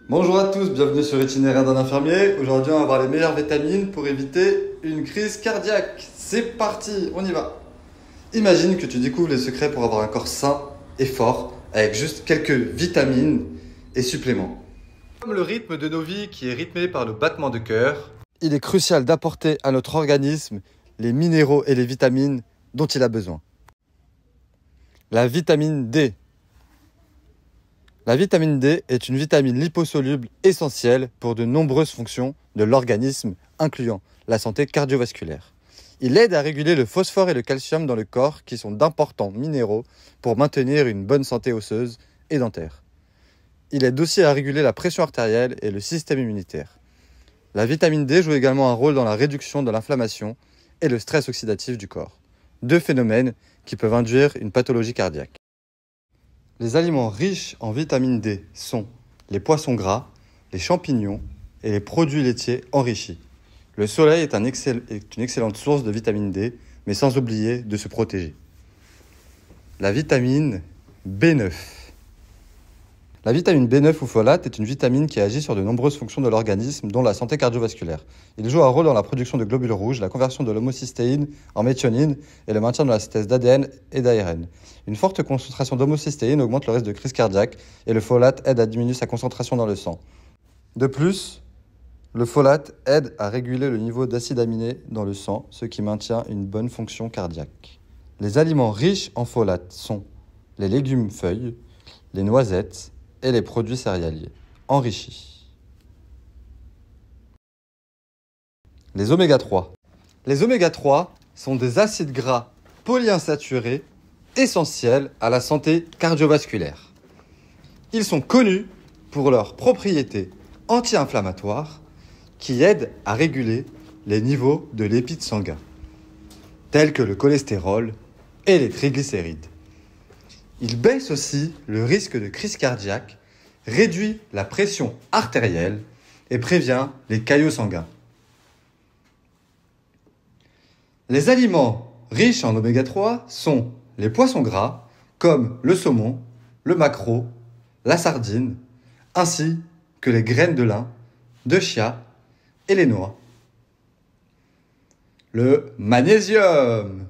Bonjour à tous, bienvenue sur Itinéraire d'un infirmier. Aujourd'hui, on va voir les meilleures vitamines pour éviter une crise cardiaque. C'est parti, on y va. Imagine que tu découvres les secrets pour avoir un corps sain et fort avec juste quelques vitamines et suppléments. Comme le rythme de nos vies qui est rythmé par le battement de cœur, il est crucial d'apporter à notre organisme les minéraux et les vitamines dont il a besoin. La vitamine D. La vitamine D est une vitamine liposoluble essentielle pour de nombreuses fonctions de l'organisme, incluant la santé cardiovasculaire. Il aide à réguler le phosphore et le calcium dans le corps, qui sont d'importants minéraux pour maintenir une bonne santé osseuse et dentaire. Il aide aussi à réguler la pression artérielle et le système immunitaire. La vitamine D joue également un rôle dans la réduction de l'inflammation et le stress oxydatif du corps, deux phénomènes qui peuvent induire une pathologie cardiaque. Les aliments riches en vitamine D sont les poissons gras, les champignons et les produits laitiers enrichis. Le soleil est une excellente source de vitamine D, mais sans oublier de se protéger. La vitamine B9. La vitamine B9 ou folate est une vitamine qui agit sur de nombreuses fonctions de l'organisme, dont la santé cardiovasculaire. Il joue un rôle dans la production de globules rouges, la conversion de l'homocystéine en méthionine et le maintien de la synthèse d'ADN et d'ARN. Une forte concentration d'homocystéine augmente le risque de crise cardiaque et le folate aide à diminuer sa concentration dans le sang. De plus, le folate aide à réguler le niveau d'acides aminés dans le sang, ce qui maintient une bonne fonction cardiaque. Les aliments riches en folate sont les légumes feuilles, les noisettes et les produits céréaliers enrichis. Les oméga 3. Les oméga 3 sont des acides gras polyinsaturés essentiels à la santé cardiovasculaire. Ils sont connus pour leurs propriétés anti-inflammatoires qui aident à réguler les niveaux de lipides sanguins, tels que le cholestérol et les triglycérides. Il baisse aussi le risque de crise cardiaque, réduit la pression artérielle et prévient les caillots sanguins. Les aliments riches en oméga 3 sont les poissons gras, comme le saumon, le maquereau, la sardine, ainsi que les graines de lin, de chia et les noix. Le magnésium.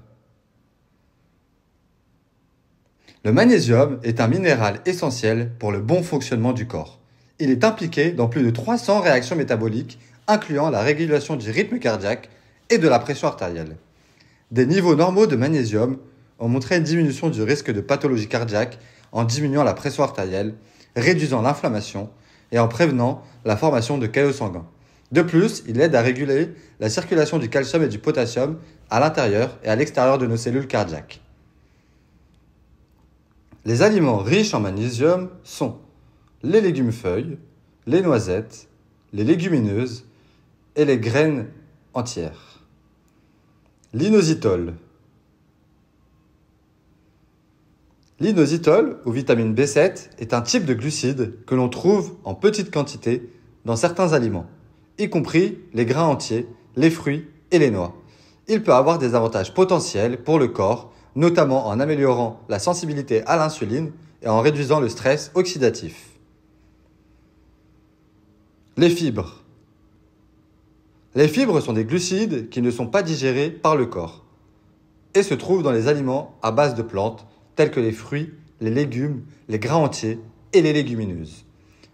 Le magnésium est un minéral essentiel pour le bon fonctionnement du corps. Il est impliqué dans plus de 300 réactions métaboliques, incluant la régulation du rythme cardiaque et de la pression artérielle. Des niveaux normaux de magnésium ont montré une diminution du risque de pathologie cardiaque en diminuant la pression artérielle, réduisant l'inflammation et en prévenant la formation de caillots sanguins. De plus, il aide à réguler la circulation du calcium et du potassium à l'intérieur et à l'extérieur de nos cellules cardiaques. Les aliments riches en magnésium sont les légumes feuilles, les noisettes, les légumineuses et les graines entières. L'inositol. L'inositol, ou vitamine B7, est un type de glucide que l'on trouve en petite quantité dans certains aliments, y compris les grains entiers, les fruits et les noix. Il peut avoir des avantages potentiels pour le corps, notamment en améliorant la sensibilité à l'insuline et en réduisant le stress oxydatif. Les fibres. Les fibres sont des glucides qui ne sont pas digérés par le corps et se trouvent dans les aliments à base de plantes tels que les fruits, les légumes, les grains entiers et les légumineuses.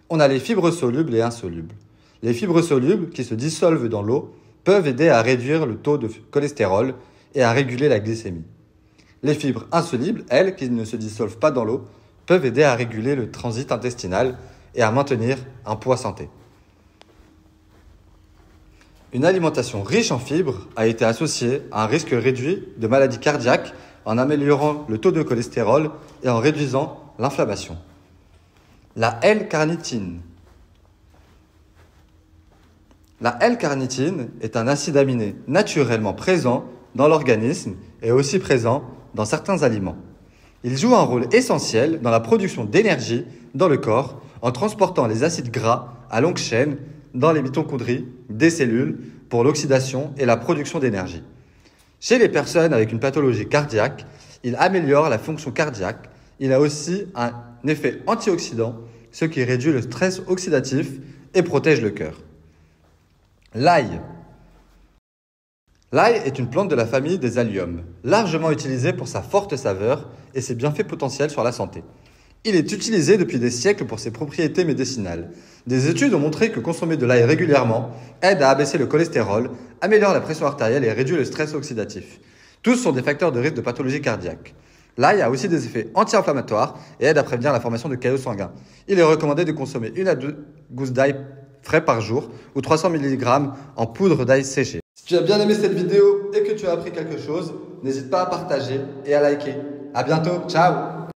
On a les fibres solubles et insolubles. Les fibres solubles, qui se dissolvent dans l'eau, peuvent aider à réduire le taux de cholestérol et à réguler la glycémie. Les fibres insolubles, elles, qui ne se dissolvent pas dans l'eau, peuvent aider à réguler le transit intestinal et à maintenir un poids santé. Une alimentation riche en fibres a été associée à un risque réduit de maladies cardiaques en améliorant le taux de cholestérol et en réduisant l'inflammation. La L-carnitine. La L-carnitine est un acide aminé naturellement présent dans l'organisme et aussi présent dans certains aliments. Il joue un rôle essentiel dans la production d'énergie dans le corps en transportant les acides gras à longue chaîne dans les mitochondries des cellules pour l'oxydation et la production d'énergie. Chez les personnes avec une pathologie cardiaque, il améliore la fonction cardiaque. Il a aussi un effet antioxydant ce qui réduit le stress oxydatif et protège le cœur. L'ail. L'ail est une plante de la famille des alliums, largement utilisée pour sa forte saveur et ses bienfaits potentiels sur la santé. Il est utilisé depuis des siècles pour ses propriétés médicinales. Des études ont montré que consommer de l'ail régulièrement aide à abaisser le cholestérol, améliore la pression artérielle et réduit le stress oxydatif. Tous sont des facteurs de risque de pathologie cardiaque. L'ail a aussi des effets anti-inflammatoires et aide à prévenir la formation de caillots sanguins. Il est recommandé de consommer 1 à 2 gousses d'ail frais par jour ou 300 mg en poudre d'ail séchée. Si tu as bien aimé cette vidéo et que tu as appris quelque chose, n'hésite pas à partager et à liker. À bientôt, ciao!